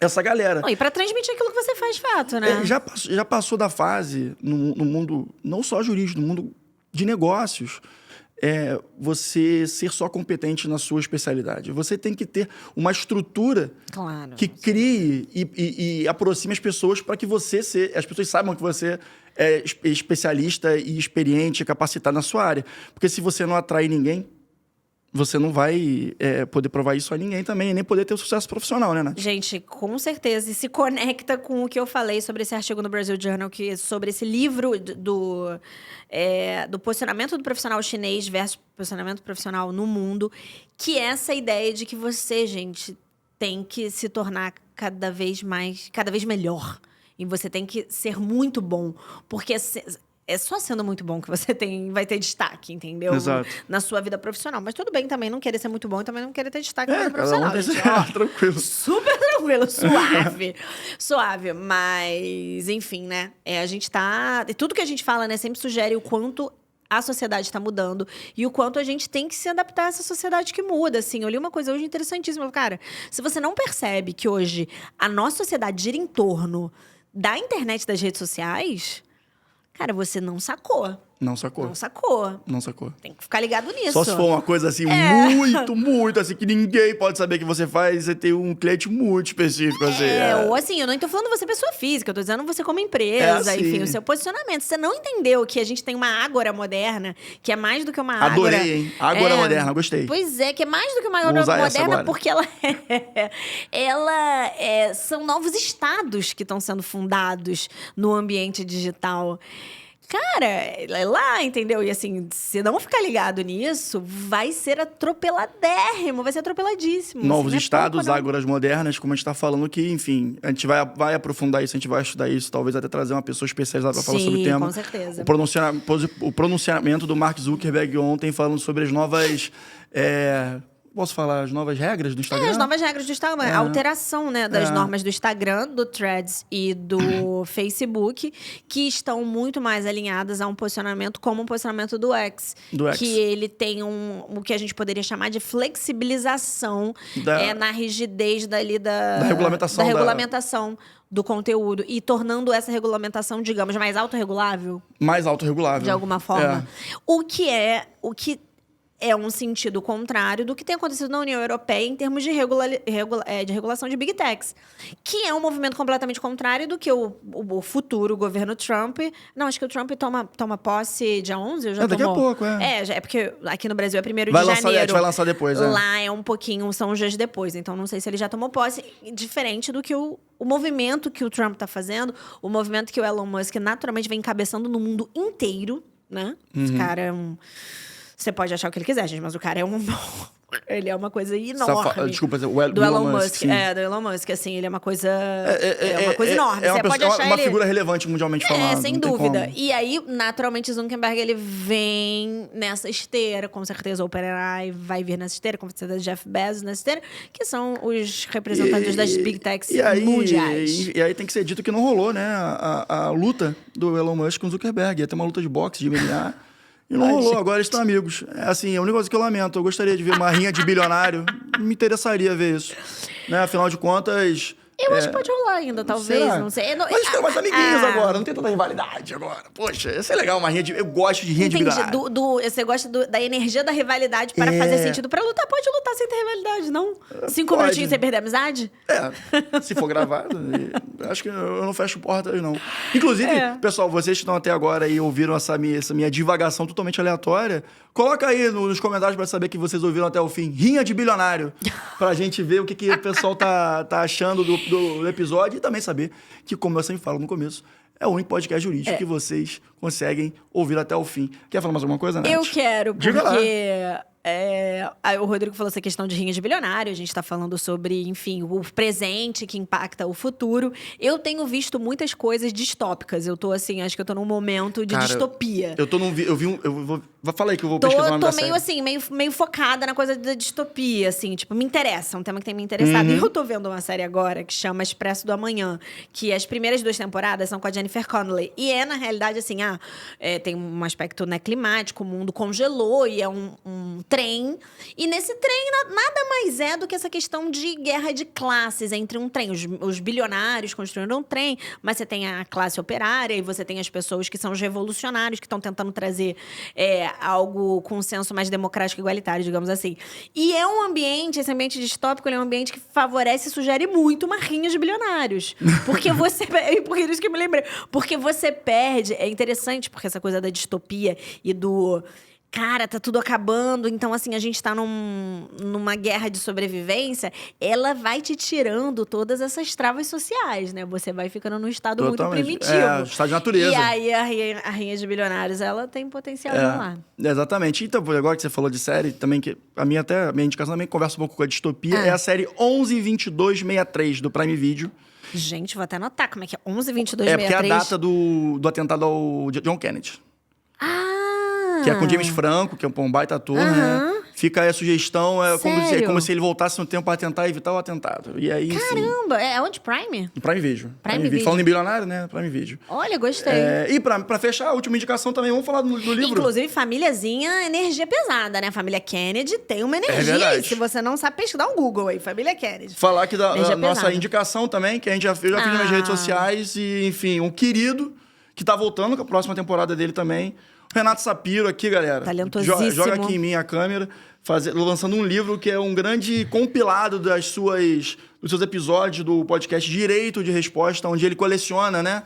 essa galera. E para transmitir aquilo que você faz de fato, né? Já passou da fase, no mundo, não só jurídico, no mundo de negócios, você ser só competente na sua especialidade. Você tem que ter uma estrutura que crie e aproxime as pessoas para que as pessoas saibam que você é especialista e experiente, capacitado na sua área. Porque se você não atrai ninguém, você não vai poder provar isso a ninguém também, nem poder ter um sucesso profissional, né, Nath? Gente, com certeza. E se conecta com o que eu falei sobre esse artigo no Brazil Journal, sobre esse livro do posicionamento do profissional chinês versus posicionamento profissional no mundo, que é essa ideia de que você, gente, tem que se tornar cada vez melhor. E você tem que ser muito bom. Porque... é só sendo muito bom que você vai ter destaque, entendeu? Exato. Na sua vida profissional. Mas tudo bem também não querer ser muito bom e também não querer ter destaque na vida profissional. Tranquilo. Super tranquilo, suave. Suave, mas enfim, né? A gente tá... Tudo que a gente fala, né, sempre sugere o quanto a sociedade está mudando e o quanto a gente tem que se adaptar a essa sociedade que muda, assim. Eu li uma coisa hoje interessantíssima. Cara, se você não percebe que hoje a nossa sociedade gira em torno da internet, das redes sociais... Cara, você não sacou. Não sacou. Tem que ficar ligado nisso. Só se for uma coisa assim, muito assim, que ninguém pode saber que você faz, você tem um cliente muito específico, assim. Ou assim, eu não tô falando você pessoa física, eu tô dizendo você como empresa, assim. Enfim, o seu posicionamento. Você não entendeu que a gente tem uma ágora moderna, que é mais do que uma ágora... Adorei, hein? Ágora moderna, gostei. Pois é, que é mais do que uma ágora moderna, porque são novos estados que estão sendo fundados no ambiente digital. Cara, é lá, entendeu? E assim, se não ficar ligado nisso, vai ser atropeladérrimo, vai ser atropeladíssimo. Novos estados, ágoras modernas, como a gente tá falando que, enfim, a gente vai aprofundar isso, a gente vai estudar isso, talvez até trazer uma pessoa especializada para falar sobre o tema. Com certeza. O pronunciamento do Mark Zuckerberg ontem falando sobre as novas... posso falar? As novas regras do Instagram? As novas regras do Instagram. A alteração, né, das normas do Instagram, do Threads e do Facebook, que estão muito mais alinhadas a um posicionamento como um posicionamento do X. Que ele tem o que a gente poderia chamar de flexibilização na rigidez da regulamentação do conteúdo e tornando essa regulamentação, digamos, mais autorregulável. Mais autorregulável. De alguma forma. O que é um sentido contrário do que tem acontecido na União Europeia em termos de regulação de Big Techs. Que é um movimento completamente contrário do que o futuro governo Trump... Não, acho que o Trump toma posse dia 11, ou já tomou? Daqui a pouco, é porque aqui no Brasil é 1º de janeiro. A gente vai lançar depois, Lá é um pouquinho, são uns dias depois. Então, não sei se ele já tomou posse. Diferente do que o movimento que o Trump tá fazendo, o movimento que o Elon Musk naturalmente vem encabeçando no mundo inteiro, né? Esse cara é Você pode achar o que ele quiser, gente, mas o cara é ele é uma coisa enorme. Desculpa, do Elon Musk. Do Elon Musk, assim, ele é uma coisa... uma coisa enorme. Você pode achar uma figura relevante mundialmente falando. Sem dúvida. E aí, naturalmente, Zuckerberg, ele vem nessa esteira. Com certeza, o OpenAI vai vir nessa esteira. Com certeza, Jeff Bezos nessa esteira. Que são os representantes das Big Techs mundiais. E aí tem que ser dito que não rolou, né? A luta do Elon Musk com o Zuckerberg. Ia ter uma luta de boxe, de MMA. E não rolou, agora eles estão amigos. É assim, é um negócio que eu lamento. Eu gostaria de ver uma rinha de bilionário. Me interessaria ver isso. Né? Afinal de contas... Eu acho que pode rolar ainda, talvez. Será? Não sei. Mas eles ficam mais amiguinhos agora. Não tem tanta rivalidade agora. Poxa, ia ser legal uma rinha de... Eu gosto de rinha de bilionário. Você gosta da energia da rivalidade para fazer sentido. Para lutar, pode lutar sem ter rivalidade, não? 5 minutinhos sem perder a amizade? Se for gravado. Acho que eu não fecho portas, não. Inclusive, pessoal, vocês que estão até agora e ouviram essa minha divagação totalmente aleatória, coloca aí nos comentários para saber que vocês ouviram até o fim. Rinha de bilionário. Pra gente ver o que o pessoal tá achando do episódio e também saber que, como eu sempre falo no começo, é o único podcast jurídico que vocês conseguem ouvir até o fim. Quer falar mais alguma coisa, Nath? Eu quero, porque... Diga lá. O Rodrigo falou essa questão de rinha de bilionário, a gente está falando sobre, enfim, o presente que impacta o futuro. Eu tenho visto muitas coisas distópicas. Eu tô assim, acho que eu tô num momento de distopia. Fala aí que eu vou pesquisar o nome da série. Tô meio assim, meio focada na coisa da distopia, assim, tipo, me interessa, um tema que tem me interessado. E eu tô vendo uma série agora que chama Expresso do Amanhã, que as primeiras 2 temporadas são com a Jennifer Connelly. E na realidade, assim, tem um aspecto, né, climático, o mundo congelou e é um trem. E nesse trem, nada mais é do que essa questão de guerra de classes entre um trem. Os bilionários construíram um trem, mas você tem a classe operária e você tem as pessoas que são os revolucionários, que estão tentando trazer algo com um senso mais democrático e igualitário, digamos assim. E é um ambiente, esse ambiente distópico, ele é um ambiente que favorece e sugere muito uma rinha de bilionários. Porque por isso que eu me lembrei. Porque você perde... É interessante, porque essa coisa da distopia e do... Cara, tá tudo acabando, então assim, a gente tá numa guerra de sobrevivência, ela vai te tirando todas essas travas sociais, né? Você vai ficando num estado muito primitivo. Estado de natureza. E aí a rinha de bilionários, ela tem potencial de lá. Exatamente. Então, agora que você falou de série, também que a minha indicação também conversa um pouco com a distopia, é a série 11/22/63 do Prime Video. Gente, vou até anotar como é que é 11/22/63. É porque é a data do atentado ao John Kennedy. Que é com James Franco, que é um baita ator, né? Fica aí a sugestão, como se ele voltasse no tempo para tentar evitar o atentado. E aí, caramba! É onde? Prime? Prime Video. Prime Video. Falando em bilionário, né? Prime Video. Olha, gostei. E pra fechar, a última indicação também, vamos falar do livro. Inclusive, famíliazinha, energia pesada, né? A família Kennedy tem uma energia aí. Se você não sabe, pesquisar um Google aí, família Kennedy. Falar aqui da nossa indicação também, que a gente já fiz nas redes sociais. E, enfim, um querido que tá voltando com a próxima temporada dele também. Renato Sapiro aqui, galera. Talentosíssimo. Joga aqui em mim a câmera, lançando um livro que é um grande compilado dos seus episódios do podcast Direito de Resposta, onde ele coleciona, né?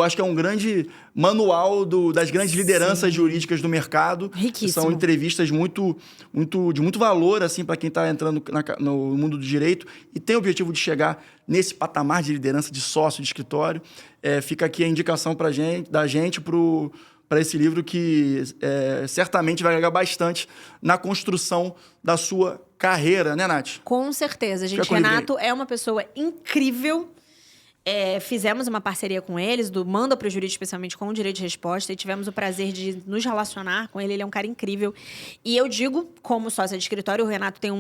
Acho que é um grande manual das grandes lideranças jurídicas do mercado. Riquíssimo. São entrevistas de muito valor, assim, para quem está entrando no mundo do direito e tem o objetivo de chegar nesse patamar de liderança, de sócio de escritório. Fica aqui a indicação da gente para esse livro que certamente vai agregar bastante na construção da sua carreira, né, Nath? Com certeza, gente. Renato é uma pessoa incrível Fizemos uma parceria com eles, do Manda pro Jurídico, especialmente com o direito de resposta, e tivemos o prazer de nos relacionar com ele. Ele é um cara incrível. E eu digo, como sócia de escritório, o Renato tem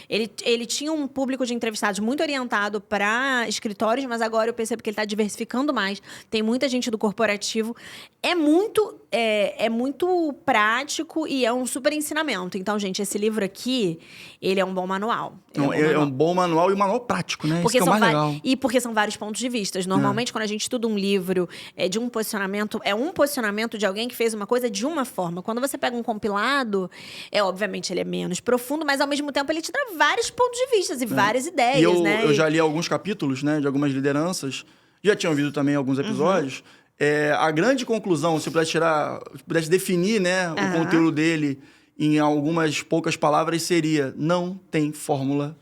Ele tinha um público de entrevistados muito orientado para escritórios, mas agora eu percebo que ele está diversificando mais. Tem muita gente do corporativo. É muito prático e é um super ensinamento. Então, gente, esse livro aqui, ele é um bom manual. É um bom manual e um manual prático, né? Porque isso que é o mais legal. E porque são vários pontos de vista. Normalmente, quando a gente estuda um livro de um posicionamento, é um posicionamento de alguém que fez uma coisa de uma forma. Quando você pega um compilado, obviamente ele é menos profundo, mas ao mesmo tempo ele te dá vários pontos de vista e várias ideias, né? Eu já li alguns capítulos, né, de algumas lideranças. Já tinha ouvido também alguns episódios. A grande conclusão, se eu pudesse definir, né, o conteúdo dele em algumas poucas palavras, seria: não tem fórmula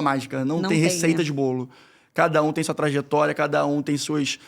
mágica, não tem receita de bolo. Cada um tem sua trajetória, cada um tem suas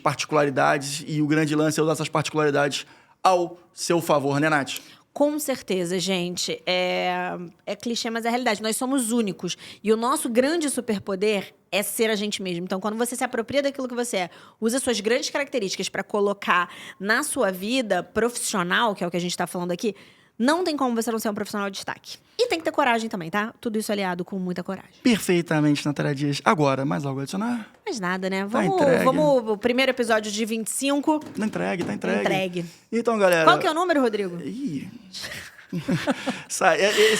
particularidades, e o grande lance é usar essas particularidades ao seu favor, né, Nath? Com certeza, gente. É clichê, mas é realidade. Nós somos únicos. E o nosso grande superpoder é ser a gente mesmo. Então, quando você se apropria daquilo que você é, usa suas grandes características para colocar na sua vida profissional, que é o que a gente está falando aqui, não tem como você não ser um profissional de destaque. E tem que ter coragem também, tá? Tudo isso aliado com muita coragem. Perfeitamente, Natália Dias. Agora, mais algo a adicionar? Mais nada, né? Vamos o primeiro episódio de 25. Tá entregue. Entregue. Então, galera... Qual que é o número, Rodrigo? Esse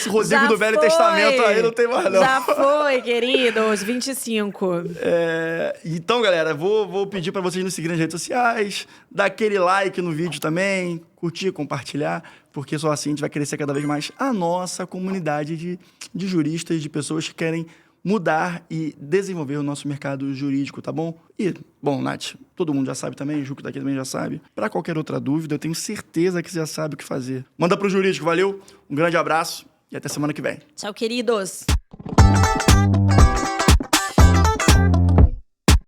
Rodrigo do Velho Testamento aí não tem mais, não. Já foi, queridos. 25. Então, galera, vou pedir para vocês nos seguirem nas redes sociais, dar aquele like no vídeo também, curtir, compartilhar, porque só assim a gente vai crescer cada vez mais a nossa comunidade de juristas, de pessoas que querem mudar e desenvolver o nosso mercado jurídico, tá bom? E, bom, Nath, todo mundo já sabe também, o Juca daqui também já sabe. Para qualquer outra dúvida, eu tenho certeza que você já sabe o que fazer. Manda pro jurídico, valeu? Um grande abraço e até semana que vem. Tchau, queridos.